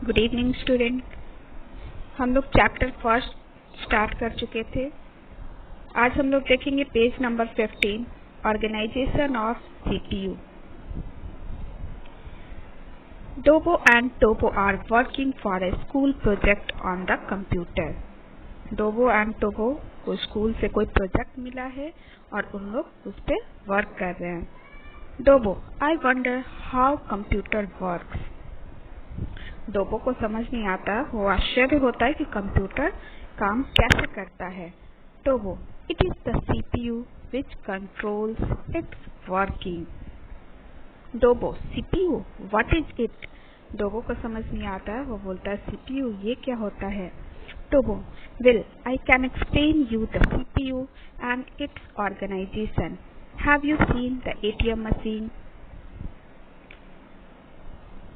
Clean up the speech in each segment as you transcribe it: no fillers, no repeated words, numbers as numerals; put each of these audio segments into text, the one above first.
Good evening student. हम लोग chapter first start कर चुके थे। आज हम लोग देखेंगे page number 15, organisation of CPU. Dobo and Tobo are working for a school project on the computer. Dobo and Tobo को स्कूल से कोई प्रोजेक्ट मिला है और उन लोग उस पर वर्क कर रहे हैं। Dobo, I wonder how computer works. डोबो को समझ नहीं आता, वो आश्चर्य होता है कि कंप्यूटर काम कैसे करता है। Dobo, it is the CPU which controls its working. Dobo, CPU, what is it? Dobo को समझ नहीं आता, वो बोलता है सीपीयू ये क्या होता है। Dobo, will I can explain you the CPU and its organisation. Have you seen the ATM machine?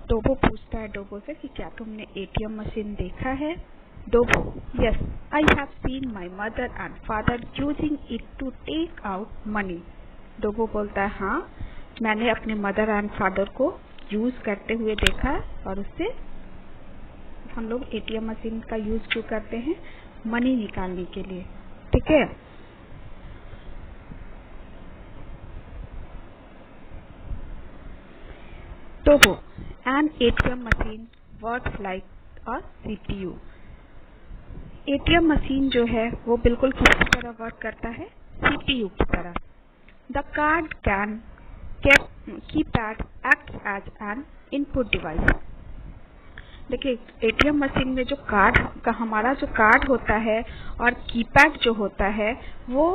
Dobo पूछता है डोबो से कि क्या तुमने एटीएम मशीन देखा है? Dobo, yes, I have seen my mother and father using it to take out money. Dobo बोलता है हाँ, मैंने अपने मदर एंड फादर को यूज करते हुए देखा और उससे हम लोग एटीएम मशीन का यूज क्यों करते हैं? मनी निकालने के लिए, ठीक है। डोबो, an ATM machine works like a CPU. ATM machine जो है वो बिल्कुल किसी तरह वर्क करता है? CPU की तरह। The card can keypad acts as an input device. देखिए एटीएम मशीन में जो कार्ड का हमारा जो कार्ड होता है और कीपैड जो होता है वो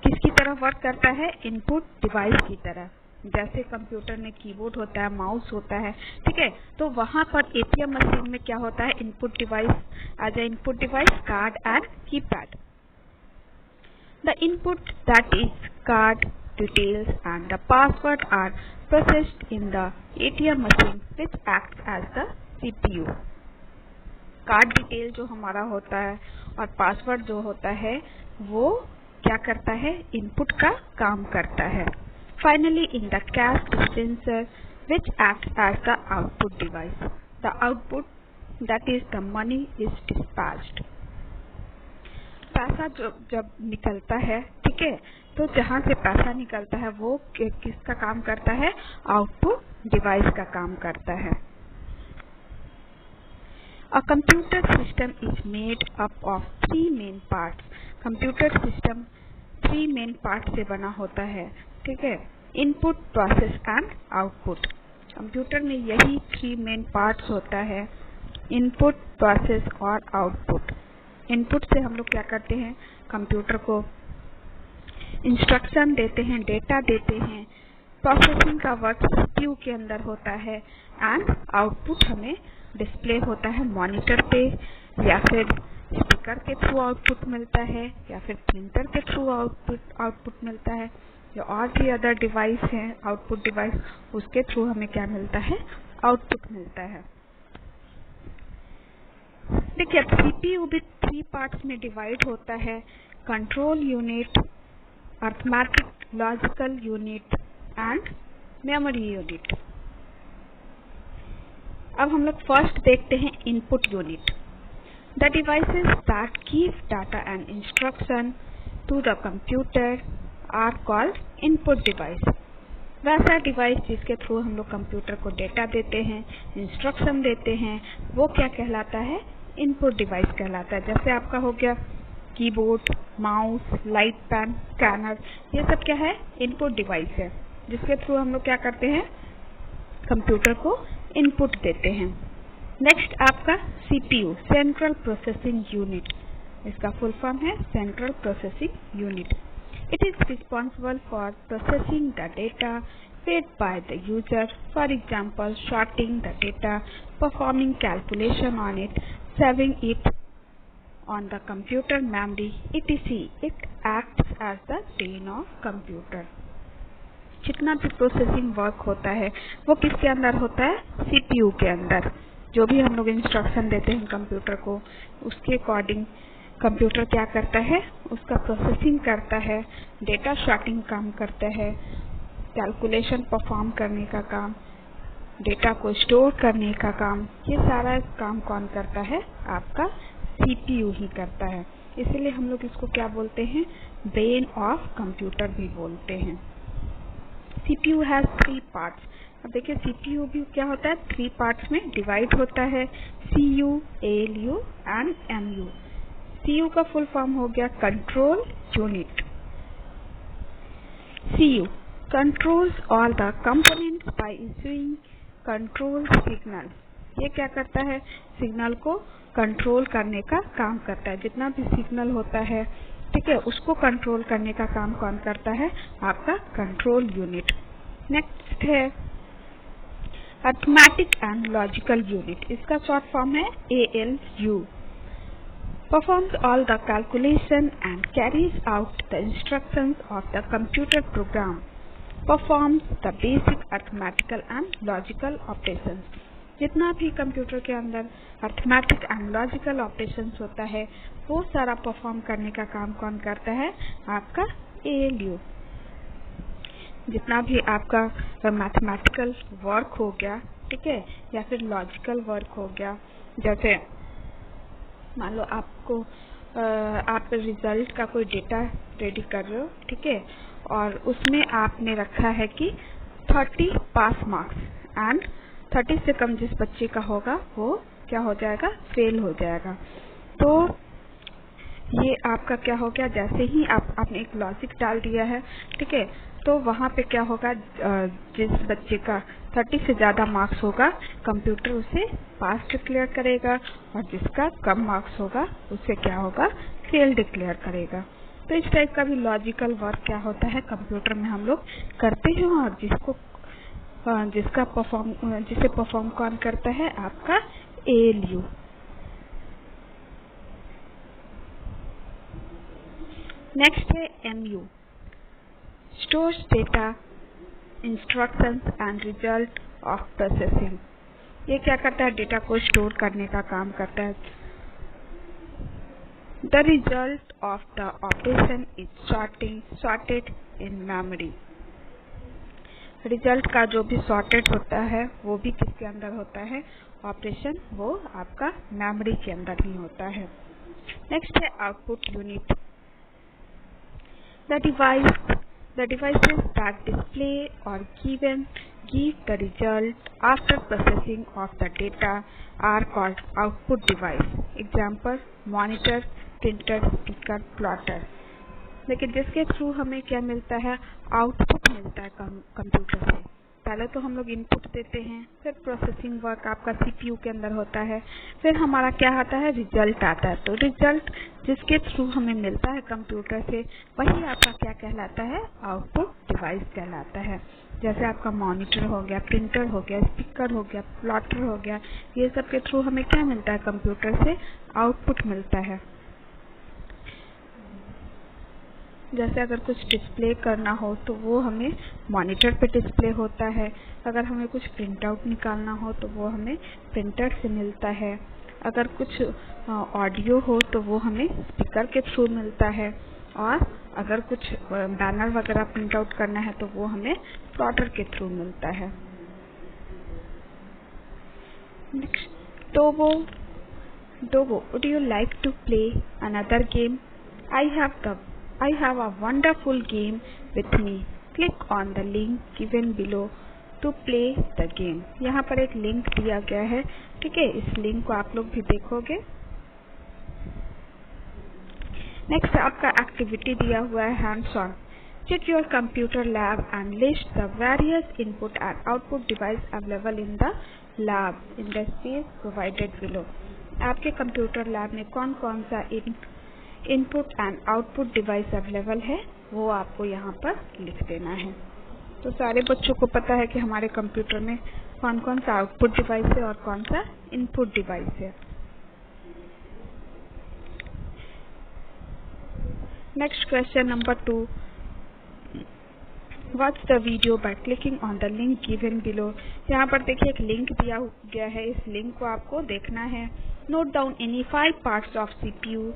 किसकी तरह वर्क करता है? इनपुट डिवाइस की तरह। जैसे कंप्यूटर में कीबोर्ड होता है, माउस होता है, ठीक है। तो वहां पर एटीएम मशीन में क्या होता है? Input device, as a input device card and keypad. The input that is card details and the password are processed in the ATM machine which acts as the CPU. Card detail जो हमारा होता है और password जो होता है वो क्या करता है? इनपुट का काम करता है। Finally, in the cash dispenser, which acts as the output device, the output, that is the money, is dispatched. पैसा जब निकलता है, ठीक है, तो जहाँ से पैसा निकलता है वो किसका काम करता है? आउटपुट डिवाइस का काम करता है। A computer system is made up of three main parts. Computer system 3 main part से बना होता है, ठीक है। Input, process and output. Computer में यही 3 मेन पार्ट्स होता है, इनपुट, प्रोसेस और आउटपुट। इनपुट से हम लोग क्या करते हैं? कंप्यूटर को इंस्ट्रक्शन देते हैं, डेटा देते हैं। प्रोसेसिंग का वर्क सीपीयू के अंदर होता है एंड आउटपुट हमें डिस्प्ले होता है मॉनिटर पे, या फिर स्पीकर के थ्रू आउटपुट मिलता है, या फिर प्रिंटर के थ्रू आउटपुट मिलता है, या और भी अदर डिवाइस हैं आउटपुट डिवाइस, उसके थ्रू हमें क्या मिलता है? आउटपुट मिलता है। देखिए अब सीपीयू भी 3 पार्ट्स में डिवाइड होता है, control unit, arithmetic logical unit and memory unit. अब हम लोग फर्स्ट देखते हैं input unit. The devices that give data and instruction to the computer are called input device. वैसा डिवाइस जिसके थ्रू हम लोग कंप्यूटर को डेटा देते हैं, इंस्ट्रक्शन देते हैं, वो क्या कहलाता है? इनपुट डिवाइस कहलाता है। जैसे आपका हो गया keyboard, mouse, light pen, scanner, ये सब क्या है? इनपुट डिवाइस है, जिसके थ्रू हम लोग क्या करते हैं? कंप्यूटर को इनपुट देते हैं। नेक्स्ट आपका सीपीयू, सेंट्रल प्रोसेसिंग यूनिट, इसका फुल फॉर्म है central processing unit. It is responsible for processing the data fed by the user, for example sorting the data, performing calculation on it, saving it on the computer memory, etc. It acts as the brain of computer. जितना भी processing work होता है वो किसके अंदर होता है? CPU के अंदर। जो भी हम लोग इंस्ट्रक्शन देते हैं कंप्यूटर को, उसके अकॉर्डिंग कंप्यूटर क्या करता है? उसका प्रोसेसिंग करता है, डेटा शॉर्टिंग काम करता है, कैलकुलेशन परफॉर्म करने का काम, डेटा को स्टोर करने का काम, ये सारा काम कौन करता है? आपका सीपीयू ही करता है। इसलिए हम लोग इसको क्या बोलते हैं? ब्रेन ऑफ कंप्यूटर भी बोलते हैं। CPU has 3 parts. अब देखिए सीपीयू भी क्या होता है? 3 पार्ट्स में डिवाइड होता है, CU, ALU and MU. CU का फुल फॉर्म हो गया control unit. CU controls all the components by issuing control signal। ये क्या करता है? सिग्नल को कंट्रोल करने का काम करता है। जितना भी सिग्नल होता है, ठीक है, उसको कंट्रोल करने का काम कौन करता है? आपका कंट्रोल यूनिट। नेक्स्ट है अरिथमेटिक एंड लॉजिकल यूनिट। इसका शॉर्ट फॉर्म है ALU। Performs all the calculation and carries out the instructions of the computer program। Performs the basic arithmetical and logical operations। जितना भी कंप्यूटर के अंदर arithmetic and logical operations होता है, वो सारा परफॉर्म करने का काम कौन करता है? आपका ALU। जितना भी आपका मैथमेटिकल वर्क हो गया, ठीक है, या फिर लॉजिकल वर्क हो गया, जैसे मान लो आपको आप रिजल्ट का कोई डेटा रेडी कर रहे हो, ठीक है, और उसमें आपने रखा है कि 30 पास मार्क्स एंड 30 से कम जिस बच्चे का होगा वो क्या हो जाएगा? फेल हो जाएगा। तो ये आपका क्या हो गया? जैसे ही आपने एक लॉजिक डाल दिया है, ठीक है, तो वहाँ पे क्या होगा? जिस बच्चे का 30 से ज़्यादा मार्क्स होगा, कंप्यूटर उसे पास डिक्लेयर करेगा, और जिसका कम मार्क्स होगा उसे क्या होगा? फेल डिक्लेयर करेगा। तो इस टाइप का भी लॉजिकल वर्क क्या होता है? कंप्यूटर में हम लोग करते हैं, और जिसे परफॉर्म कौन करता है? आपका ALU। नेक्स्ट है MU। Stores data, instructions and result of processing. ये क्या करता है? डेटा को स्टोर करने का काम करता है। The result of the operation is sorted in memory. Result का जो भी सॉर्टेड होता है वो भी किसके अंदर होता है? ऑपरेशन, वो आपका मेमोरी के अंदर ही होता है। नेक्स्ट है output unit. The devices that display or give the result after processing of the data are called output device। Example monitor, printer, speaker, plotter। लेकिन जिसके थ्रू हमें क्या मिलता है? आउटपुट मिलता है कंप्यूटर से। पहले तो हम लोग इनपुट देते हैं, फिर प्रोसेसिंग वर्क आपका सीपीयू के अंदर होता है, फिर हमारा क्या आता है? रिजल्ट आता है। तो रिजल्ट जिसके थ्रू हमें मिलता है कंप्यूटर से, वही आपका क्या कहलाता है? आउटपुट डिवाइस कहलाता है। जैसे आपका मॉनिटर हो गया, प्रिंटर हो गया, स्पीकर हो गया, प्लॉटर हो गया, ये सब के थ्रू हमें क्या मिलता है? कंप्यूटर से आउटपुट मिलता है। जैसे अगर कुछ डिस्प्ले करना हो तो वो हमें मॉनिटर पे डिस्प्ले होता है, अगर हमें कुछ प्रिंट आउट निकालना हो तो वो हमें प्रिंटर से मिलता है, अगर कुछ ऑडियो हो तो वो हमें स्पीकर के थ्रू मिलता है, और अगर कुछ बैनर वगैरह प्रिंट आउट करना है तो वो हमें प्लॉटर के थ्रू मिलता है। Togo, would you like to play another game? I have a wonderful game with me। Click on the link given below to play the game। यहाँ पर एक लिंक दिया गया है, ठीक है, इस लिंक को आप लोग भी देखोगे। नेक्स्ट आपका एक्टिविटी दिया हुआ है hands on. Check your computer lab and list the various input and output device available in the lab in the space provided below। आपके कंप्यूटर लैब में कौन कौन सा input and output device available है, वो आपको यहाँ पर लिख देना है। तो सारे बच्चों को पता है कि हमारे कंप्यूटर में कौन कौन सा आउटपुट डिवाइस है और कौन सा इनपुट डिवाइस है। Next question number 2। Watch the video by clicking on the link given below. यहाँ पर देखिए एक लिंक दिया गया है, इस लिंक को आपको देखना है। Note down any 5 parts of CPU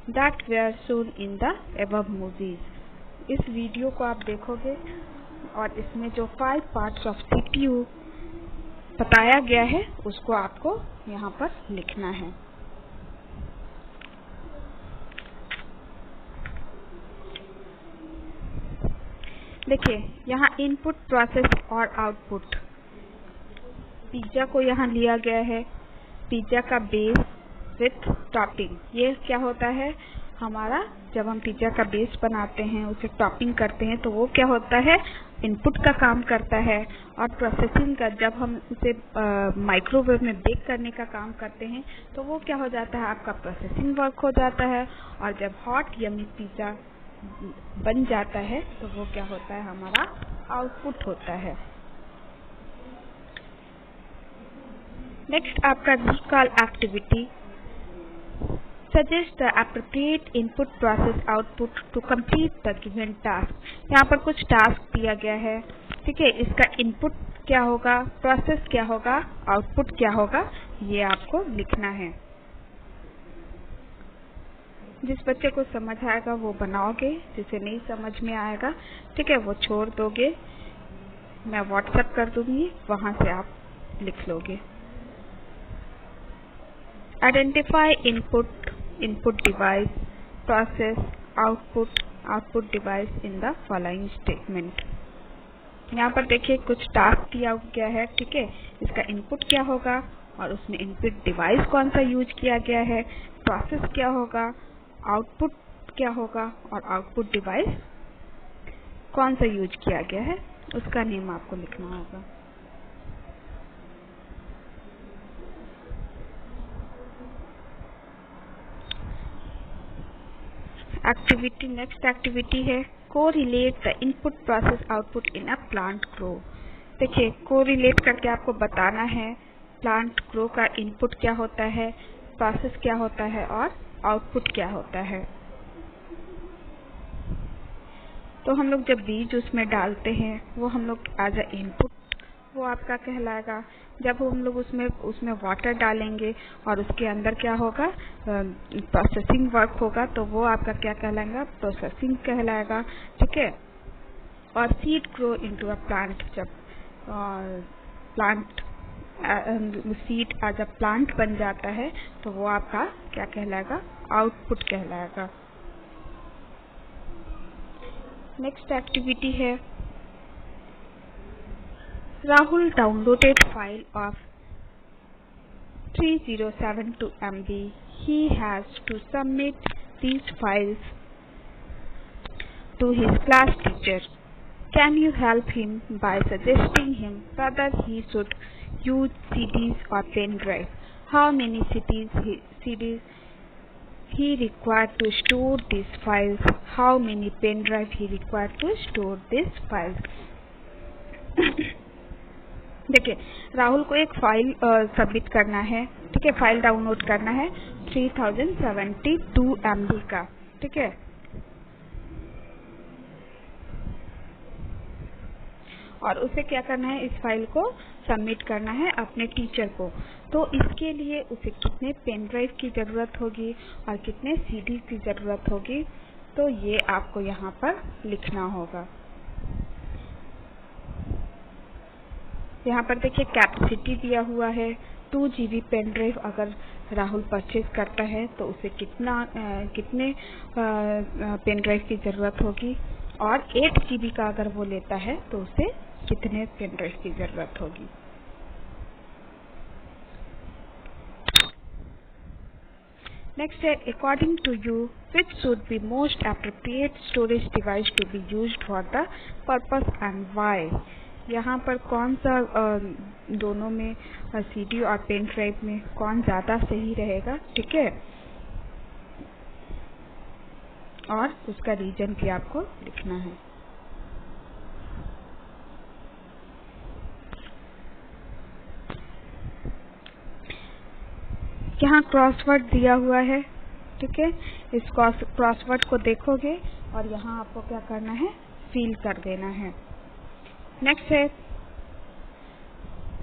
that were shown in the above movies। इस वीडियो को आप देखोगे और इसमें जो 5 पार्ट्स ऑफ सीपीयू बताया गया है उसको आपको यहाँ पर लिखना है। देखिए यहाँ इनपुट, प्रोसेस और आउटपुट, पिज्जा को यहाँ लिया गया है, पिज्जा का बेस विथ टॉपिंग। ये क्या होता है हमारा, जब हम पिज्जा का बेस बनाते हैं उसे टॉपिंग करते हैं तो वो क्या होता है, इनपुट का काम करता है। और प्रोसेसिंग का, जब हम उसे माइक्रोवेव में बेक करने का काम करते हैं तो वो क्या हो जाता है, आपका प्रोसेसिंग वर्क हो जाता है। और जब हॉट यम्मी पिज्जा बन जाता है तो वो क्या होता है, हमारा आउटपुट होता है। नेक्स्ट आपका recall activity, suggest the appropriate input process output to complete the given task। यहाँ पर कुछ टास्क दिया गया है, ठीक है। इसका इनपुट क्या होगा, प्रोसेस क्या होगा, आउटपुट क्या होगा, ये आपको लिखना है। जिस बच्चे को समझ आएगा वो बनाओगे, जिसे नहीं समझ में आएगा, ठीक है, वो छोड़ दोगे। मैं व्हाट्सएप कर दूंगी, वहां से आप लिख लोगे। Identify input, input device, process, output, output device in the following statement. यहाँ पर देखिए कुछ टास्क दिया गया है, ठीक है। इसका इनपुट क्या होगा और उसमें इनपुट डिवाइस कौन सा यूज किया गया है, प्रोसेस क्या होगा, आउटपुट क्या होगा और आउटपुट डिवाइस कौन सा यूज किया गया है, उसका नेम आपको लिखना होगा। एक्टिविटी, नेक्स्ट एक्टिविटी है correlate the input process output in a plant grow. देखिए कोरिलेट करके आपको बताना है प्लांट ग्रो का इनपुट क्या होता है, प्रोसेस क्या होता है और आउटपुट क्या होता है। तो हम लोग जब बीज उसमें डालते हैं वो हम लोग एज अ इनपुट वो आपका कहलाएगा। जब हम लोग उसमें वाटर डालेंगे और उसके अंदर क्या होगा, प्रोसेसिंग वर्क होगा, तो वो आपका क्या कहलाएगा, प्रोसेसिंग कहलाएगा, ठीक है। और seed grow into a plant, जब plant seed as a plant बन जाता है तो वो आपका क्या कहलाएगा, आउटपुट कहलाएगा। नेक्स्ट एक्टिविटी है Rahul downloaded file of 3072 MB. He has to submit these files to his class teacher. Can you help him by suggesting him whether he should use CDs or pen drive? How many CDs he required to store these files? How many pen drive he required to store these files? देखिए राहुल को एक file submit करना है, ठीक है, file download करना है 3072 MB का, ठीक है। और उसे क्या करना है, इस फाइल को सबमिट करना है अपने टीचर को। तो इसके लिए उसे कितने पेन ड्राइव की जरूरत होगी और कितने सीडी की जरूरत होगी, तो ये आपको यहाँ पर लिखना होगा। यहाँ पर देखिए कैपेसिटी दिया हुआ है 2 GB पेन ड्राइव अगर राहुल परचेज करता है तो उसे कितने पेन ड्राइव की जरूरत होगी, और 8 GB का अगर वो लेता है तो उसे कितने पेन ड्राइव की जरूरत होगी। नेक्स्ट है according to you which should be most appropriate storage device to be used for the purpose and why. यहाँ पर कौन सा दोनों में सीडी और पेन ड्राइव में कौन ज़्यादा सही रहेगा, ठीक है, और उसका रीजन भी आपको लिखना है। यहाँ क्रॉसवर्ड दिया हुआ है, ठीक है, इस क्रॉसवर्ड को देखोगे और यहाँ आपको क्या करना है, फिल कर देना है। नेक्स्ट है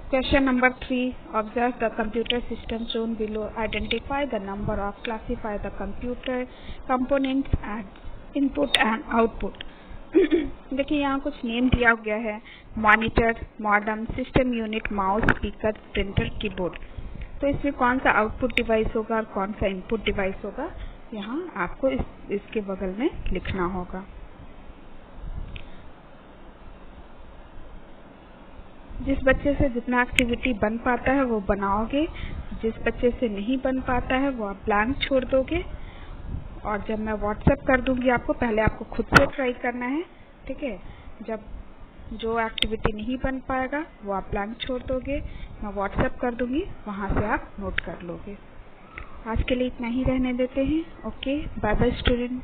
question number 3, observe the computer system shown below, identify the number of, classify the computer components and input and output. देखिए यहाँ कुछ नेम दिया गया है, monitor, modem, system unit, mouse, speaker, printer, keyboard. तो इसमें कौन सा आउटपुट डिवाइस होगा और कौन सा इनपुट डिवाइस होगा, यहाँ आपको इसके बगल में लिखना होगा। जिस बच्चे से जितना एक्टिविटी बन पाता है वो बनाओगे, जिस बच्चे से नहीं बन पाता है वो आप ब्लैंक छोड़ दोगे। और जब मैं व्हाट्सएप कर दूंगी आपको, पहले आपको खुद से ट्राई करना है, ठीक है। जब जो एक्टिविटी नहीं बन पाएगा वो आप ब्लैंक छोड़ दोगे, मैं व्हाट्सएप कर दूंगी, वहाँ से आप नोट कर लोगे। आज के लिए इतना ही रहने देते हैं। Okay, bye bye student.